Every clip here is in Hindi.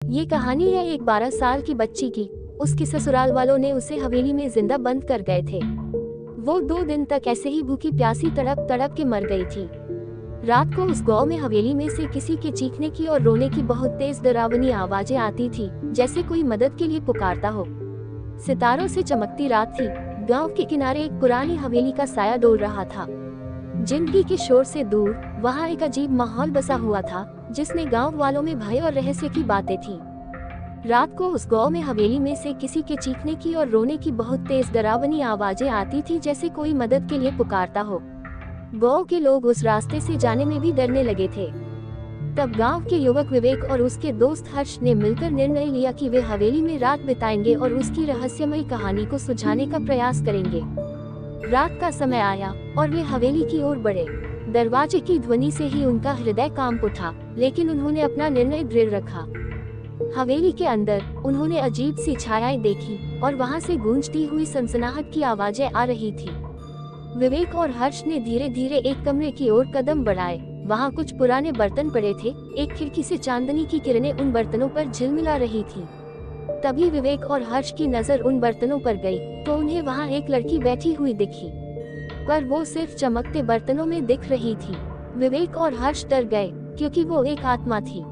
ये कहानी है एक 12 साल की बच्ची की। उसके ससुराल वालों ने उसे हवेली में जिंदा बंद कर गए थे। वो 2 दिन तक ऐसे ही भूखी प्यासी तड़प तड़प के मर गई थी। रात को उस गांव में हवेली में से किसी के चीखने की और रोने की बहुत तेज डरावनी आवाजें आती थी, जैसे कोई मदद के लिए पुकारता हो। सितारों से चमकती रात थी। गांव के किनारे एक पुरानी हवेली का साया डोल रहा था। जिंदगी के शोर से दूर वहाँ एक अजीब माहौल बसा हुआ था, जिसने गांव वालों में भय और रहस्य की बातें थी। रात को उस गांव में हवेली में से किसी के चीखने की और रोने की बहुत तेज डरावनी आवाजें आती थी, जैसे कोई मदद के लिए पुकारता हो। गांव के लोग उस रास्ते से जाने में भी डरने लगे थे। तब गांव के युवक विवेक और उसके दोस्त हर्ष ने मिलकर निर्णय लिया कि वे हवेली में रात बिताएंगे और उसकी रहस्यमयी कहानी को सुलझाने का प्रयास करेंगे। रात का समय आया और वे हवेली की ओर बढ़े। दरवाजे की ध्वनि से ही उनका हृदय कांप उठा, लेकिन उन्होंने अपना निर्णय दृढ़ रखा। हवेली के अंदर उन्होंने अजीब सी छायाएं देखी और वहां से गूंजती हुई सनसनाहट की आवाजें आ रही थी। विवेक और हर्ष ने धीरे धीरे एक कमरे की ओर कदम बढ़ाए। वहां कुछ पुराने बर्तन पड़े थे। एक खिड़की से चांदनी की किरणें उन बर्तनों पर झिलमिला रही थी। तभी विवेक और हर्ष की नजर उन बर्तनों पर गई तो उन्हें वहां एक लड़की बैठी हुई दिखी, पर वो सिर्फ चमकते बर्तनों में दिख रही थी। विवेक और हर्ष डर गए, क्योंकि वो एक आत्मा थी।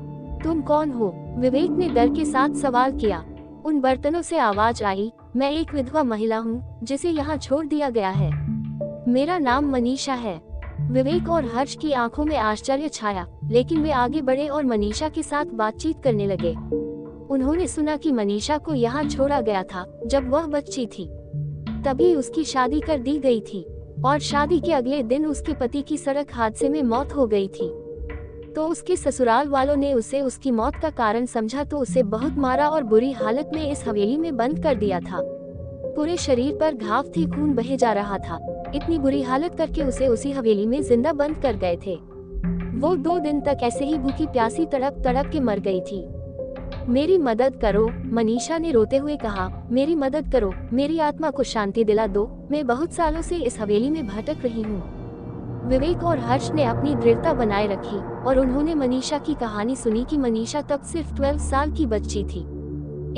तुम कौन हो? विवेक ने डर के साथ सवाल किया। उन बर्तनों से आवाज आई, मैं एक विधवा महिला हूँ जिसे यहाँ छोड़ दिया गया है। मेरा नाम मनीषा है। विवेक और हर्ष की आंखों में आश्चर्य छाया, लेकिन वे आगे बढ़े और मनीषा के साथ बातचीत करने लगे। उन्होंने सुना कि मनीषा को यहाँ छोड़ा गया था जब वह बच्ची थी। तभी उसकी शादी कर दी गई थी और शादी के अगले दिन उसके पति की सड़क हादसे में मौत हो गई थी। तो उसके ससुराल वालों ने उसे उसकी मौत का कारण समझा तो उसे बहुत मारा और बुरी हालत में इस हवेली में बंद कर दिया था। पूरे शरीर पर घाव थे, खून बहे जा रहा था। इतनी बुरी हालत करके उसे उसी हवेली में जिंदा बंद कर गए थे। वो 2 दिन तक ऐसे ही भूखी प्यासी तड़प तड़प के मर गई थी। मेरी मदद करो, मनीषा ने रोते हुए कहा। मेरी मदद करो, मेरी आत्मा को शांति दिला दो। मैं बहुत सालों से इस हवेली में भटक रही हूँ। विवेक और हर्ष ने अपनी दृढ़ता बनाए रखी और उन्होंने मनीषा की कहानी सुनी कि मनीषा तब सिर्फ 12 साल की बच्ची थी।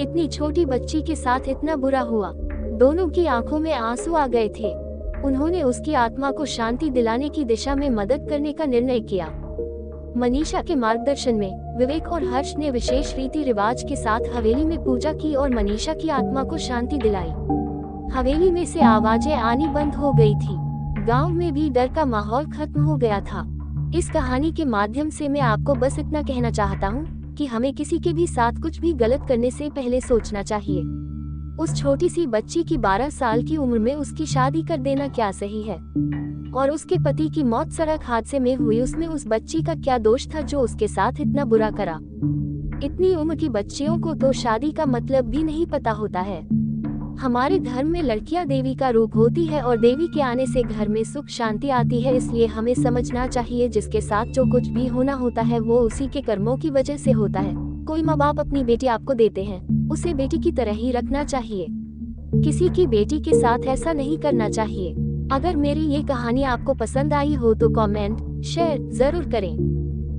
इतनी छोटी बच्ची के साथ इतना बुरा हुआ। दोनों की आंखों में आंसू आ गए थे। उन्होंने उसकी आत्मा को शांति दिलाने की दिशा में मदद करने का निर्णय किया। मनीषा के मार्गदर्शन में विवेक और हर्ष ने विशेष रीति रिवाज के साथ हवेली में पूजा की और मनीषा की आत्मा को शांति दिलाई। हवेली में से आवाजें आनी बंद हो गई थी। गांव में भी डर का माहौल खत्म हो गया था। इस कहानी के माध्यम से मैं आपको बस इतना कहना चाहता हूँ कि हमें किसी के भी साथ कुछ भी गलत करने से पहले सोचना चाहिए। उस छोटी सी बच्ची की 12 साल की उम्र में उसकी शादी कर देना क्या सही है? और उसके पति की मौत सड़क हादसे में हुई, उसमें उस बच्ची का क्या दोष था जो उसके साथ इतना बुरा करा? इतनी उम्र की बच्चियों को तो शादी का मतलब भी नहीं पता होता है। हमारे धर्म में लड़कियां देवी का रूप होती है और देवी के आने से घर में सुख शांति आती है। इसलिए हमें समझना चाहिए जिसके साथ जो कुछ भी होना होता है वो उसी के कर्मों की वजह से होता है। कोई माँ बाप अपनी बेटी आपको देते हैं, उसे बेटी की तरह ही रखना चाहिए। किसी की बेटी के साथ ऐसा नहीं करना चाहिए। अगर मेरी ये कहानी आपको पसंद आई हो तो कमेंट, शेयर जरूर करें।